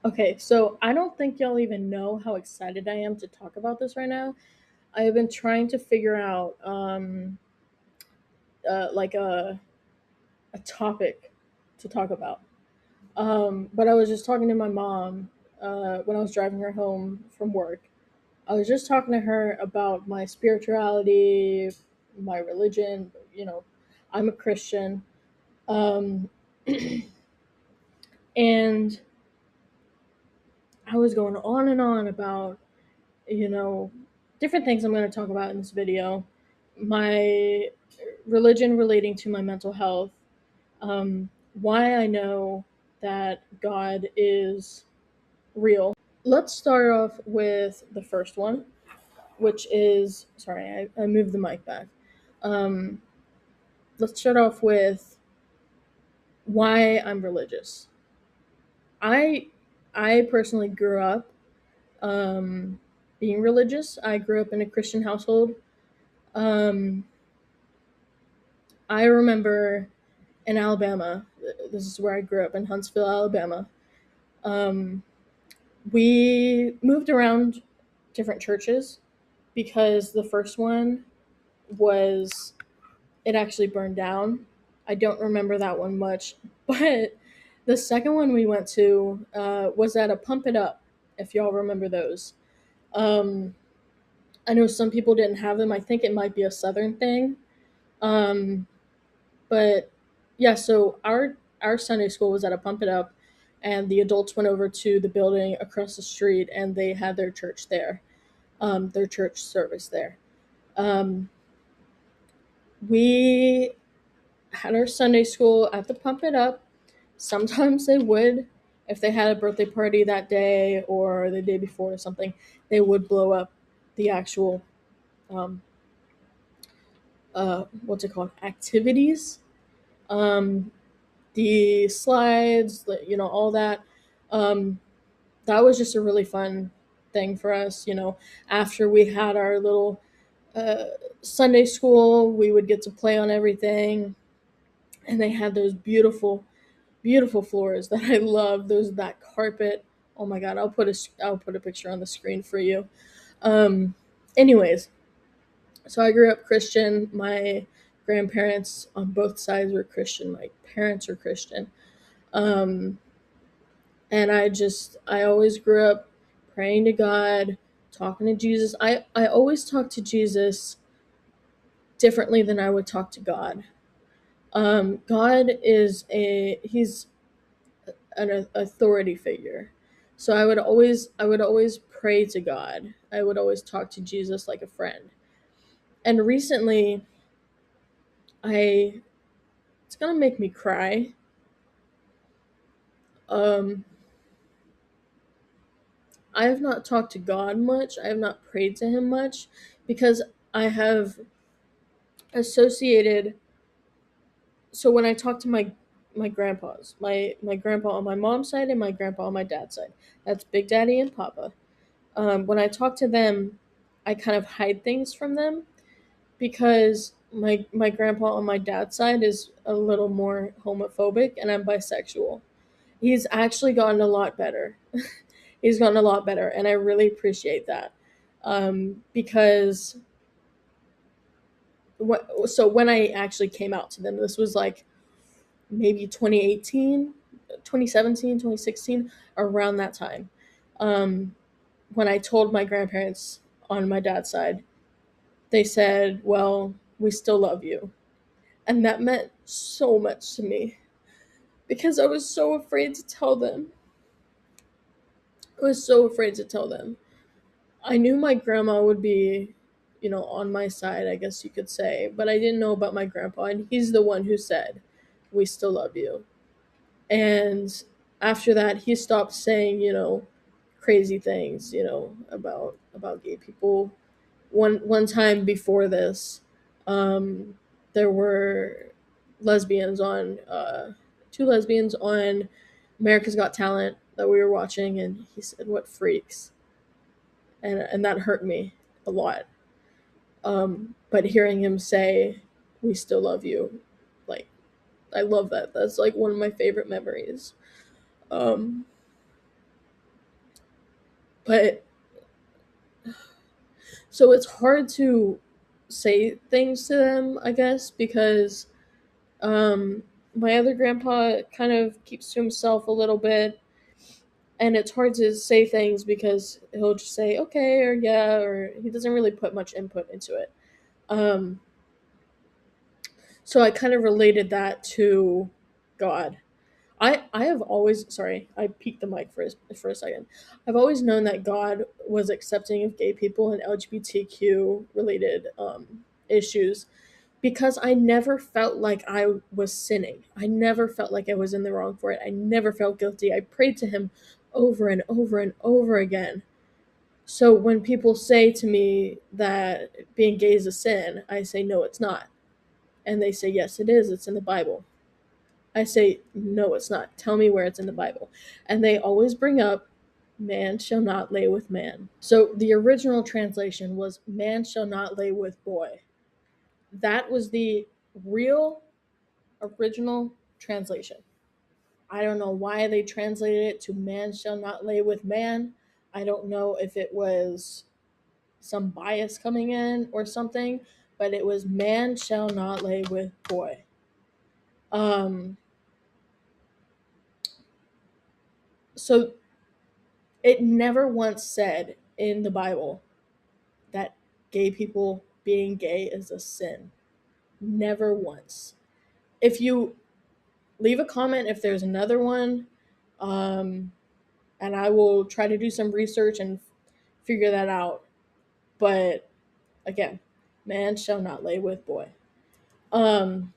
Okay, so I don't think y'all even know how excited I am to talk about this right now. I have been trying to figure out like a topic to talk about. But I was just talking to my mom when I was driving her home from work. I was just talking to her about my spirituality, my religion. I'm a Christian. Um, and I was going on and on about you know, different things I'm going to talk about in this video. My religion relating to my mental health, why I know that God is real. Let's start off with the first one, which is sorry, I moved the mic back. Um, let's start off with why I'm religious. I I personally grew up um, being religious. I grew up in a Christian household. Um, I remember in Alabama, this is where I grew up in Huntsville, Alabama. Um, we moved around different churches because the first one was, it actually burned down. I don't remember that one much, but the second one we went to was at a Pump It Up, if y'all remember those. Um, I know some people didn't have them. I think it might be a Southern thing. Um, But yeah, so our Sunday school was at a Pump It Up, and the adults went over to the building across the street, and they had their church there, their church service there. Um, we had our Sunday school at the Pump It Up. Sometimes they would, if they had a birthday party that day or the day before or something, they would blow up the actual um, what's it called, activities. Um, the slides, all that. Um, that was just a really fun thing for us. After we had our little uh, Sunday school, we would get to play on everything, and they had those beautiful, beautiful floors that I love. That carpet. Oh my god, I'll put a picture on the screen for you. Um, anyways, so I grew up Christian. My grandparents on both sides were Christian. My parents were Christian. Um, and I always grew up praying to God, talking to Jesus. I always talk to Jesus differently than I would talk to God. God he's an authority figure. So I would always pray to God. I would always talk to Jesus like a friend. And recently I it's going to make me cry. Um I have not talked to God much. I have not prayed to him much because I have associated, so when I talk to my grandpas, my grandpa on my mom's side and my grandpa on my dad's side, that's Big Daddy and Papa. When I talk to them, I kind of hide things from them because my grandpa on my dad's side is a little more homophobic and I'm bisexual. He's actually gotten a lot better. He's gotten a lot better, and I really appreciate that. Because so when I actually came out to them, this was like maybe 2018, 2017, 2016, around that time. Um, when I told my grandparents on my dad's side, they said, "Well, we still love you." And that meant so much to me because I was so afraid to tell them. I was so afraid to tell them. I knew my grandma would be, on my side, I guess you could say, but I didn't know about my grandpa, and he's the one who said, "We still love you." And after that, he stopped saying, crazy things, about gay people. One time before this, there were lesbians on two lesbians on America's Got Talent that we were watching, and he said, "What freaks," and that hurt me a lot. But hearing him say, "We still love you," like I love that. That's like one of my favorite memories. Um, But so it's hard to say things to them, I guess, because um, my other grandpa kind of keeps to himself a little bit, and it's hard to say things because he'll just say okay or yeah, or he doesn't really put much input into it. Um, so I kind of related that to God. I have always, sorry, I peeked the mic for a second. I've always known that God was accepting of gay people and LGBTQ related issues because I never felt like I was sinning. I never felt like I was in the wrong for it. I never felt guilty. I prayed to him over and over and over again. So when people say to me that being gay is a sin, I say no, it's not. And they say yes, it is. It's in the Bible. I say, no, it's not. Tell me where it's in the Bible. And they always bring up, man shall not lay with man. So the original translation was, man shall not lay with boy. That was the real original translation. I don't know why they translated it to man shall not lay with man. I don't know if it was some bias coming in or something, but it was man shall not lay with boy. Um, so it never once said in the Bible that gay people being gay is a sin. Never once. If you leave a comment if there's another one, um, and I will try to do some research and figure that out. But again, man shall not lay with boy. Um,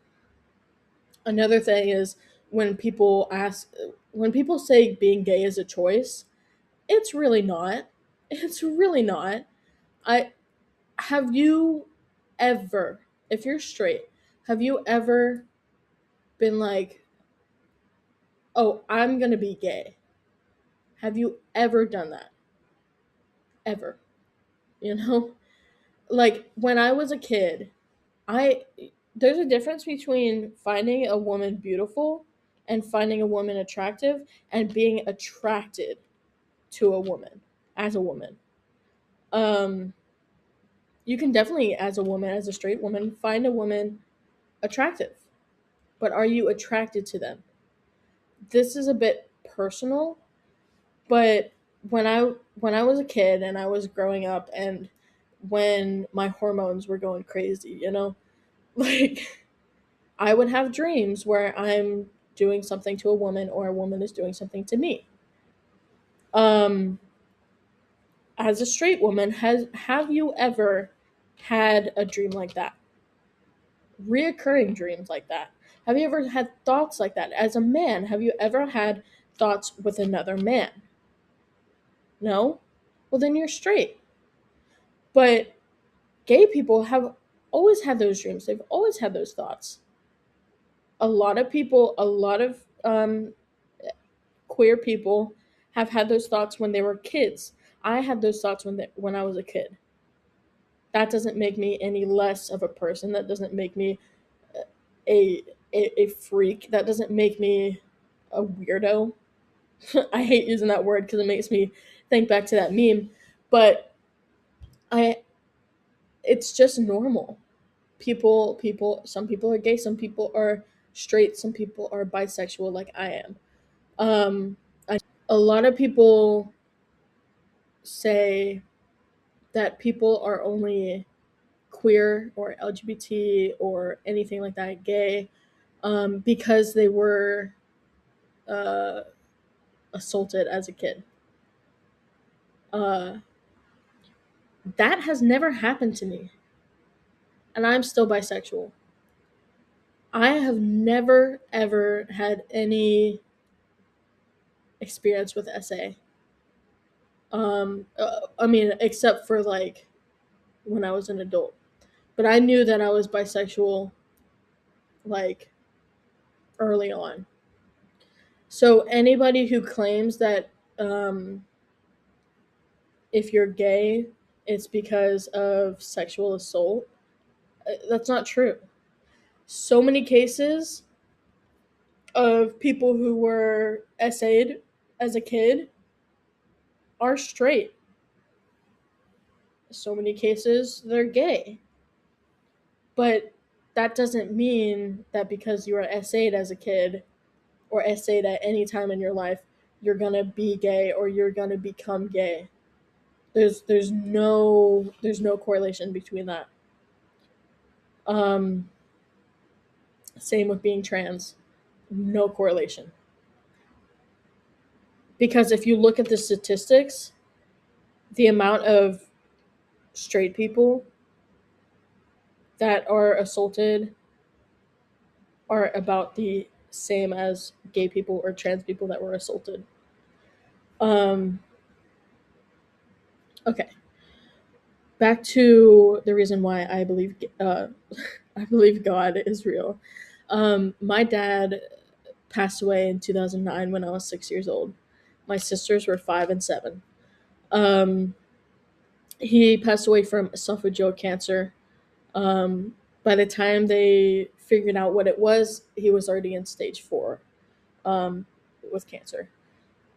Another thing is when people say being gay is a choice, it's really not. It's really not. I Have you ever, if you're straight, have you ever been like, oh, I'm going to be gay? Have you ever done that? Ever? You know? Like when I was a kid, I there's a difference between finding a woman beautiful and finding a woman attractive and being attracted to a woman as a woman. Um you can definitely as a woman, as a straight woman, find a woman attractive. But are you attracted to them? This is a bit personal, but when I was a kid and I was growing up and when my hormones were going crazy, like I would have dreams where I'm doing something to a woman or a woman is doing something to me. Um as a straight woman, has have you ever had a dream like that? Reoccurring dreams like that? Have you ever had thoughts like that? As a man, have you ever had thoughts with another man? No? Well, then you're straight. But gay people have always had those dreams. They've always had those thoughts. A lot of queer people have had those thoughts when they were kids. I had those thoughts when I was a kid. That doesn't make me any less of a person. That doesn't make me a a freak. That doesn't make me a weirdo. I hate using that word because it makes me think back to that meme, but I it's just normal. Some people are gay, some people are straight, some people are bisexual like I am. A lot of people say that people are only queer or LGBT or anything like that, gay, because they were uh, assaulted as a kid. Uh, that has never happened to me, and I'm still bisexual. I have never ever had any experience with SA. I mean, except for like when I was an adult. But I knew that I was bisexual like early on. So anybody who claims that um, if you're gay, it's because of sexual assault, that's not true. So many cases of people who were SA'd as a kid are straight. so many cases they're gay. But that doesn't mean that because you were essayed as a kid or essayed at any time in your life, you're gonna be gay or you're gonna become gay. There's no correlation between that. Um, Same with being trans, no correlation. Because if you look at the statistics, the amount of straight people that are assaulted are about the same as gay people or trans people that were assaulted. Um, okay, back to the reason why I believe I believe God is real. My dad passed away in 2009 when I was 6 years old. My sisters were 5 and 7. Um, he passed away from esophageal cancer. By the time they figured out what it was, he was already in stage 4 um, with cancer.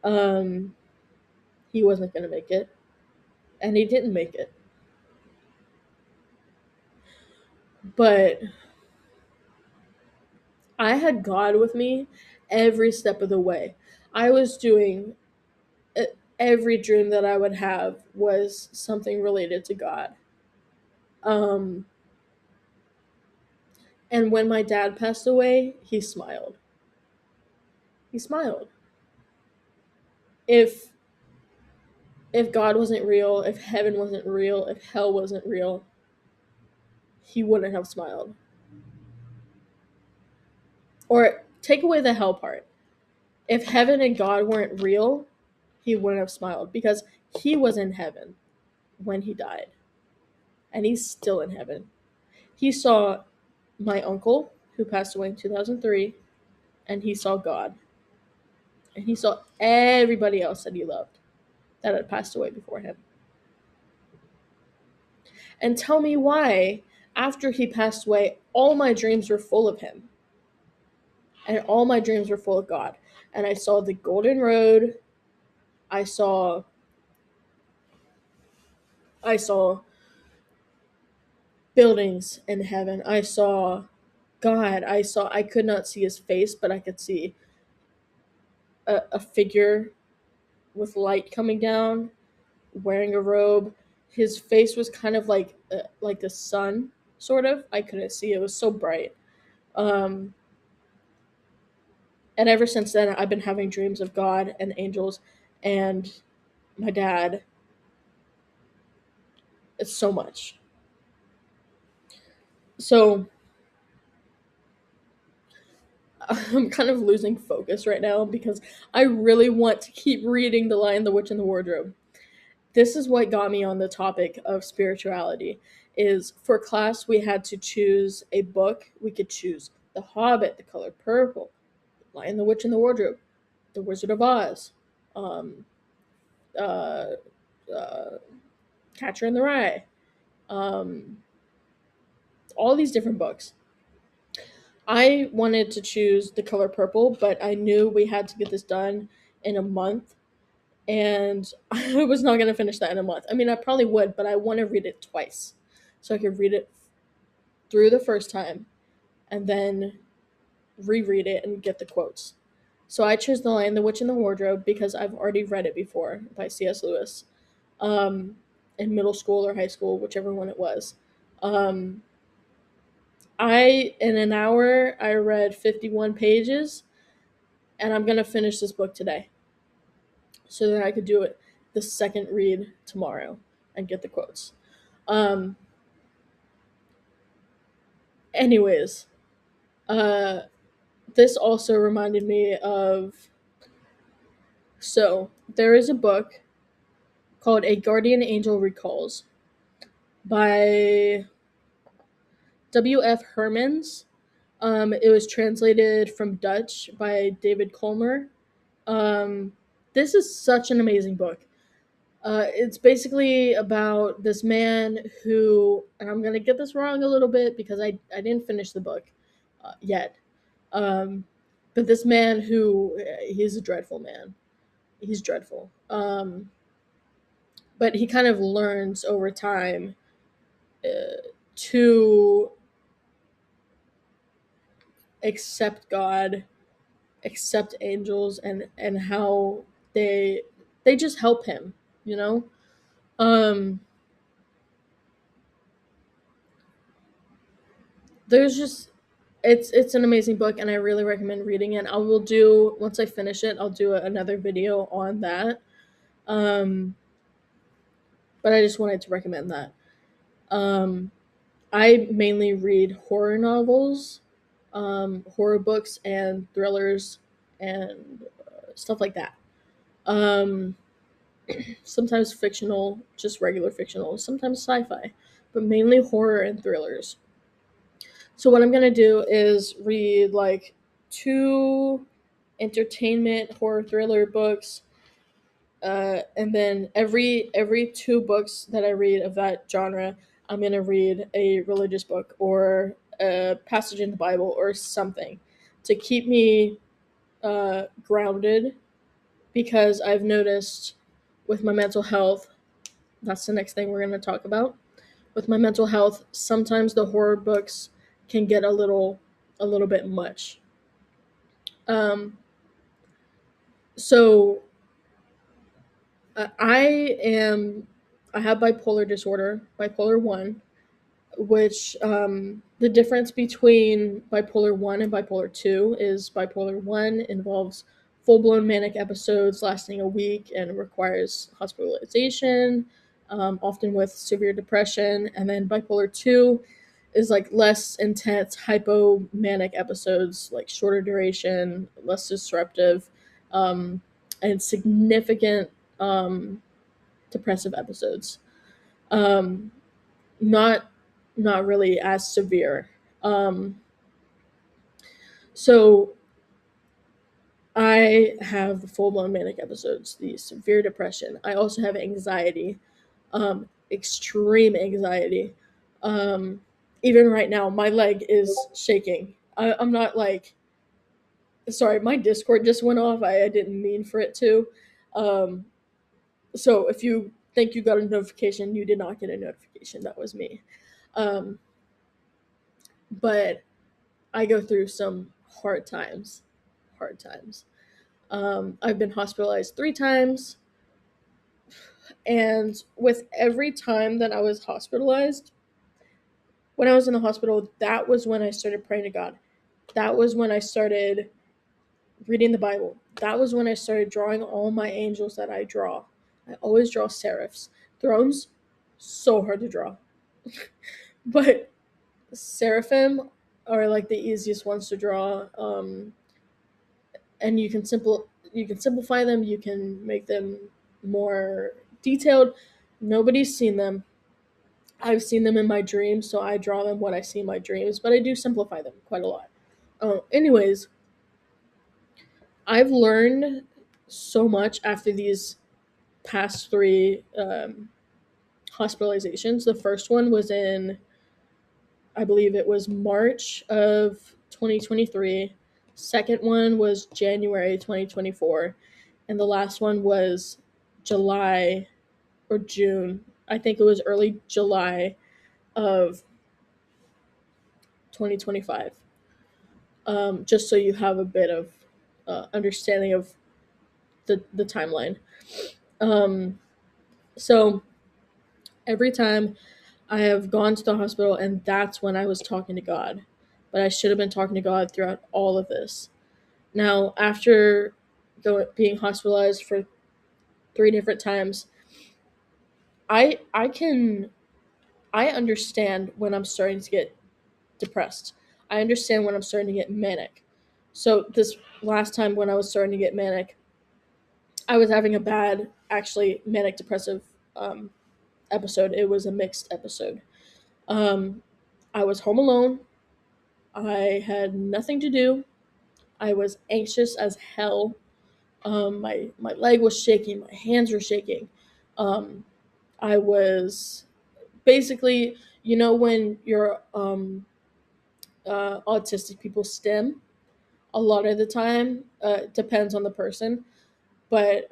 Um, he wasn't going to make it, and he didn't make it. But I had God with me every step of the way. I was doing every dream that I would have was something related to God. Um, and when my dad passed away, he smiled. He smiled. If if God wasn't real, if heaven wasn't real, if hell wasn't real, he wouldn't have smiled. Or take away the hell part. If heaven and God weren't real, he wouldn't have smiled because he was in heaven when he died. And he's still in heaven. He saw my uncle, who passed away in 2003, and he saw God. And he saw everybody else that he loved that had passed away before him. And tell me why, after he passed away, all my dreams were full of him. And all my dreams were full of God. And I saw the golden road. I saw I saw buildings in heaven. I saw God. I could not see his face, but I could see a figure with light coming down, wearing a robe. His face was kind of like the sun, sort of. I couldn't see. It was so bright. Um, and ever since then, I've been having dreams of God and angels and my dad. It's so much. So I'm kind of losing focus right now because I really want to keep reading The Lion, the Witch, and the Wardrobe. This is what got me on the topic of spirituality. Is for class we had to choose a book. We could choose The Hobbit, The Color Purple, Lion, the Witch, and the Wardrobe, The Wizard of Oz, um, uh, uh, Catcher in the Rye, um, all these different books. I wanted to choose The Color Purple, but I knew we had to get this done in a month, and I was not going to finish that in a month. I mean, I probably would, but I want to read it twice so I could read it through the first time and then reread it and get the quotes. So I chose The Lion, the Witch, and the Wardrobe because I've already read it before by C.S. Lewis um, in middle school or high school, whichever one it was. Um, in an hour, I read 51 pages, and I'm going to finish this book today so that I could do it the second read tomorrow and get the quotes. Um, anyways, uh, this also reminded me of. So, there is a book called A Guardian Angel Recalls by W.F. Hermans. It was translated from Dutch by David Colmer. Um, this is such an amazing book. It's basically about this man who, and I'm going to get this wrong a little bit because I didn't finish the book yet. Um, but this man who, he's a dreadful man. He's dreadful. but he kind of learns over time to accept God, accept angels, and how they they just help him, you know. Um, there's just it's an amazing book, and I really recommend reading it. I will do once I finish it. I'll do another video on that. Um, but I just wanted to recommend that. Um, I mainly read horror novels, horror books, and thrillers, and stuff like that. Um, Sometimes fictional, just regular fictional, sometimes sci-fi, but mainly horror and thrillers. So what I'm gonna do is read like two entertainment horror thriller books, and then every two books that I read of that genre, I'm gonna read a religious book or a passage in the Bible or something to keep me grounded, because I've noticed with my mental health, that's the next thing we're gonna talk about. With my mental health, sometimes the horror books can get a little bit much. Um, so I am I have bipolar disorder, bipolar one, which the difference between bipolar 1 and bipolar 2 is bipolar 1 involves full blown manic episodes lasting a week and requires hospitalization, often with severe depression. And then bipolar 2 is like less intense hypomanic episodes, like shorter duration, less disruptive, um, and significant um, depressive episodes. Um, not not really as severe. Um, so I have the full blown manic episodes, the severe depression. I also have anxiety, extreme anxiety. Um, Even right now, my leg is shaking. I'm not like, sorry, my Discord just went off. I didn't mean for it to. Um, so if you think you got a notification, you did not get a notification. That was me. Um, but I go through some hard times. Hard times. I've been hospitalized 3 times, and with every time that I was hospitalized, when I was in the hospital, that was when I started praying to God. That was when I started reading the Bible. That was when I started drawing all my angels that I draw. I always draw seraphs. Thrones, so hard to draw. But seraphim are like the easiest ones to draw. And you can simplify them, you can make them more detailed. Nobody's seen them. I've seen them in my dreams, so I draw them what I see in my dreams, but I do simplify them quite a lot. Anyways, I've learned so much after these past 3 hospitalizations. The first one was in, I believe it was March of 2023. Second one was January 2024, and the last one was July or June. I think it was early July of 2025. Just so you have a bit of understanding of the timeline. Um, so every time I have gone to the hospital, and that's when I was talking to God, but I should have been talking to God throughout all of this. Now, after being hospitalized for 3 different times, I can I understand when I'm starting to get depressed. I understand when I'm starting to get manic. So this last time when I was starting to get manic, I was having a bad, actually manic depressive um, episode. It was a mixed episode. Um, I was home alone. I had nothing to do. I was anxious as hell. My leg was shaking. My hands were shaking. Um, I was basically, you know, when you're autistic people stim, a lot of the time, depends on the person, But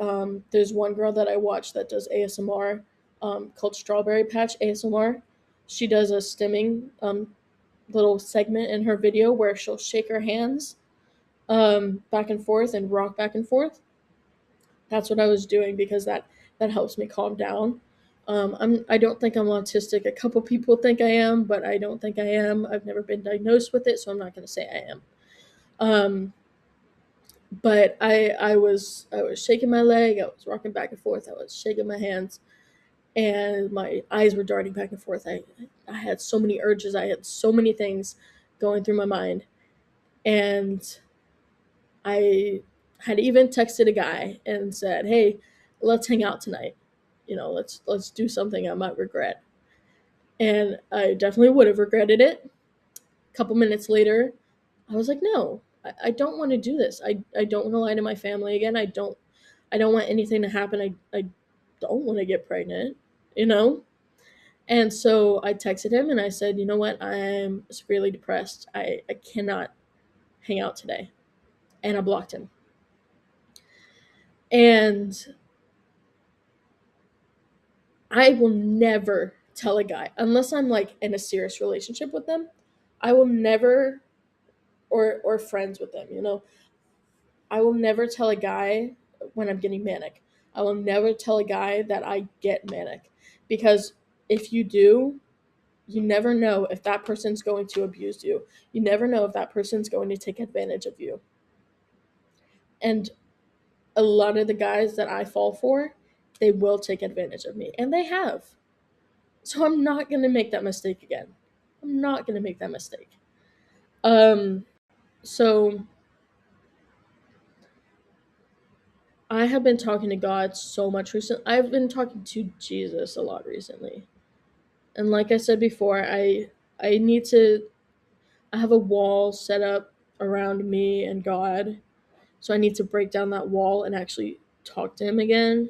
there's one girl that I watch that does ASMR, called Strawberry Patch ASMR. She does a stimming little segment in her video where she'll shake her hands back and forth and rock back and forth. That's what I was doing because that helps me calm down. I don't think I'm autistic. A couple people think I am, but I don't think I am. I've never been diagnosed with it, so I'm not going to say I am. Um, but I was shaking my leg. I was rocking back and forth. I was shaking my hands, and my eyes were darting back and forth. I had so many urges. I had so many things going through my mind, and I had even texted a guy and said, "Hey, let's hang out tonight. Let's do something I might regret." And I definitely would have regretted it. A couple minutes later, I was like, "No, I don't want to do this. I don't want to lie to my family again. I don't want anything to happen. I don't want to get pregnant, you know?" And so I texted him and I said, "You know what? I'm severely depressed. I cannot hang out today." And I blocked him. And I will never tell a guy, unless I'm like in a serious relationship with them, I will never, or friends with them, I will never tell a guy when I'm getting manic. I will never tell a guy that I get manic, because if you do, you never know if that person's going to abuse you. You never know if that person's going to take advantage of you. And a lot of the guys that I fall for, they will take advantage of me, and they have. So I'm not going to make that mistake again. I'm not going to make that mistake. Um so I have been talking to God so much recently. I've been talking to Jesus a lot recently. And like I said before, I need to I have a wall set up around me and God. So I need to break down that wall and actually talk to him again.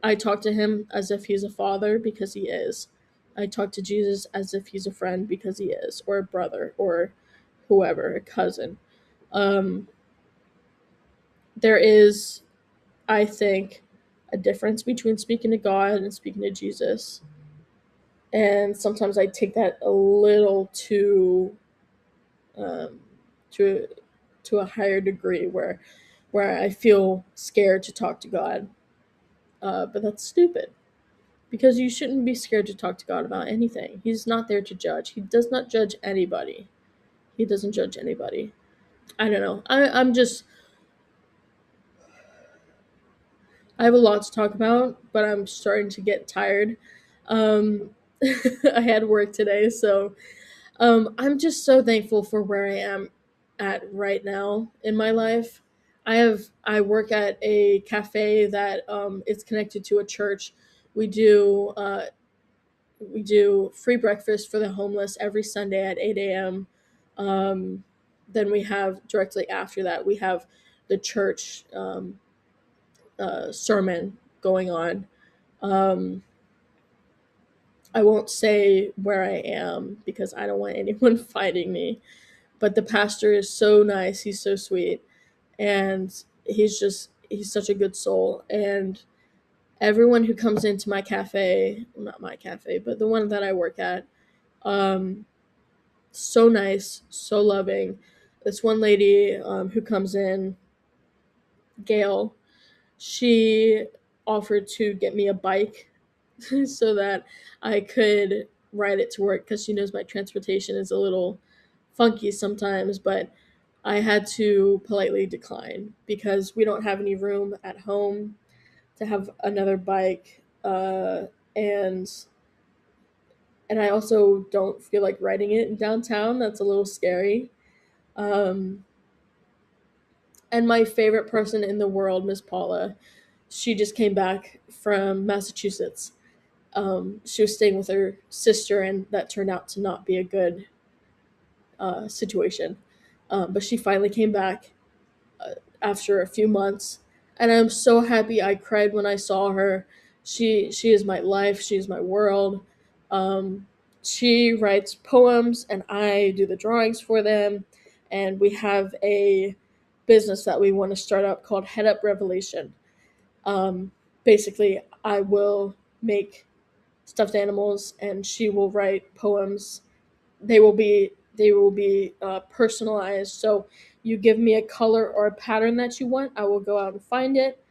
I talk to him as if he's a father, because he is. I talk to Jesus as if he's a friend, because he is, or a brother, or whoever, a cousin. Um, there is, I think, a difference between speaking to God and speaking to Jesus. And sometimes I take that a little too, um, to to a higher degree, where I feel scared to talk to God. But that's stupid, because you shouldn't be scared to talk to God about anything. He's not there to judge. He does not judge anybody. He doesn't judge anybody. I don't know. I have a lot to talk about, but I'm starting to get tired. Um, I had work today, so I'm just so thankful for where I am at right now in my life. I work at a cafe that is connected to a church. We do we do free breakfast for the homeless every Sunday at 8 a.m. Then we have, directly after that, we have the church sermon going on. Um, I won't say where I am because I don't want anyone fighting me. But the pastor is so nice. He's so sweet. And he's such a good soul. And everyone who comes into my cafe, well, not my cafe, but the one that I work at, um, so nice, so loving. This one lady who comes in, Gail, she offered to get me a bike so that I could ride it to work, because she knows my transportation is a little funky sometimes, but I had to politely decline because we don't have any room at home to have another bike. And I also don't feel like riding it in downtown. That's a little scary. Um, and my favorite person in the world, Miss Paula, she just came back from Massachusetts. She was staying with her sister, and that turned out to not be a good situation. But she finally came back after a few months, and I'm so happy. I cried when I saw her. She is my life. She is my world. Um, she writes poems, and I do the drawings for them. And we have a business that we want to start up called Head Up Revelation. Um, Basically, I will make stuffed animals, and she will write poems. They will be personalized. So you give me a color or a pattern that you want, I will go out and find it.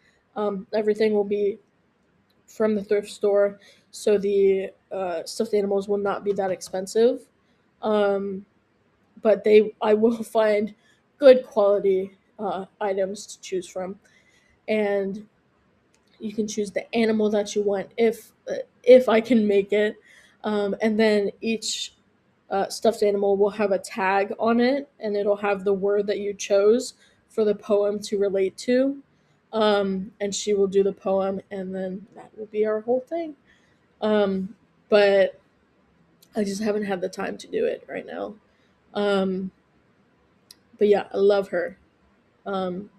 Everything will be from the thrift store, so the stuffed animals will not be that expensive. Um, but I will find good quality items to choose from, and you can choose the animal that you want if I can make it, and then each stuffed animal will have a tag on it, and it'll have the word that you chose for the poem to relate to. And she will do the poem, and then that will be our whole thing. But I just haven't had the time to do it right now. Um, but yeah, I love her. Um,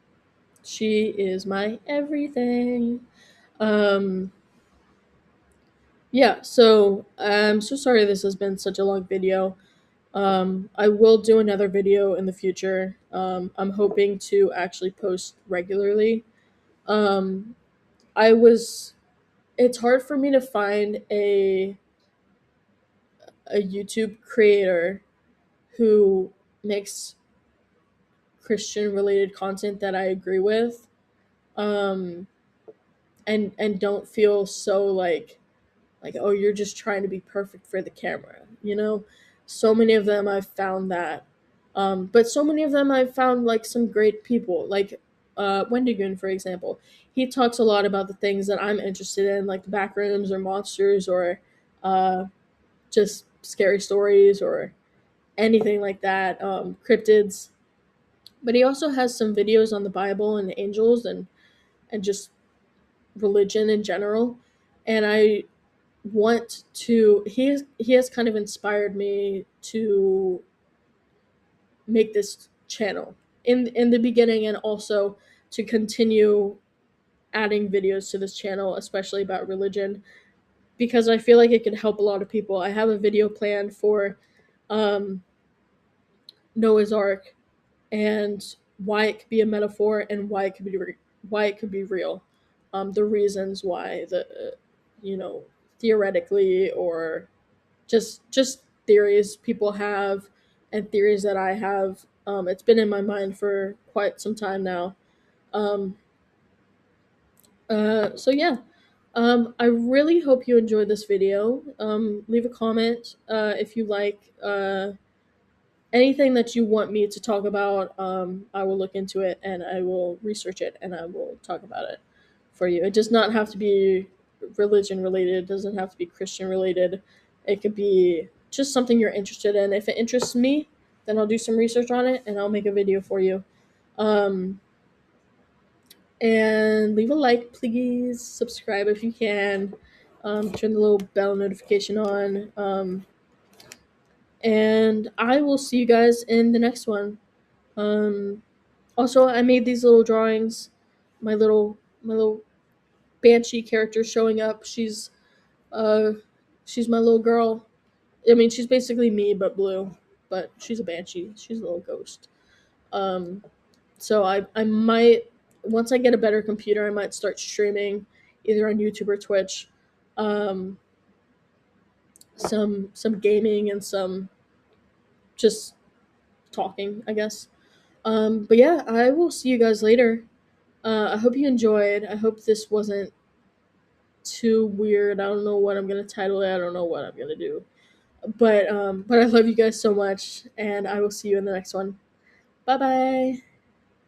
she is my everything. Um, yeah, so I'm so sorry this has been such a long video. I will do another video in the future. I'm hoping to actually post regularly. Um, I was. It's hard for me to find a YouTube creator who makes Christian related content that I agree with, um, and don't feel so like, oh, you're just trying to be perfect for the camera, you know. So many of them I've found that, but so many of them I've found like some great people, like Wendigoon, for example. He talks a lot about the things that I'm interested in, like the back rooms or monsters or uh, just scary stories or anything like that, cryptids. But he also has some videos on the Bible and angels and just religion in general. And I want to he has kind of inspired me to make this channel in the beginning, and also to continue adding videos to this channel, especially about religion, because I feel like it could help a lot of people. I have a video planned for um, Noah's Ark, and why it could be a metaphor and why it could be real. The reasons why you know, theoretically, or just theories people have and theories that I have. It's been in my mind for quite some time now. Um, so yeah, I really hope you enjoyed this video. Leave a comment if you like anything that you want me to talk about. I will look into it, and I will research it, and I will talk about it for you. It does not have to be religion related. It doesn't have to be Christian related. It could be just something you're interested in. If it interests me, then I'll do some research on it, and I'll make a video for you. Um, and leave a like, please. Subscribe if you can. Turn the little bell notification on. And I will see you guys in the next one. Um, Also, I made these little drawings. My little banshee character showing up. Uh, she's my little girl. I mean, she's basically me but blue, but she's a banshee. She's a little ghost. Um, so I might, once I get a better computer, I might start streaming either on YouTube or Twitch. Um, some gaming and some just talking, I guess. But yeah, I will see you guys later. I hope you enjoyed. I hope this wasn't too weird. I don't know what I'm gonna title it. I don't know what I'm gonna do. But I love you guys so much, and I will see you in the next one. Bye bye.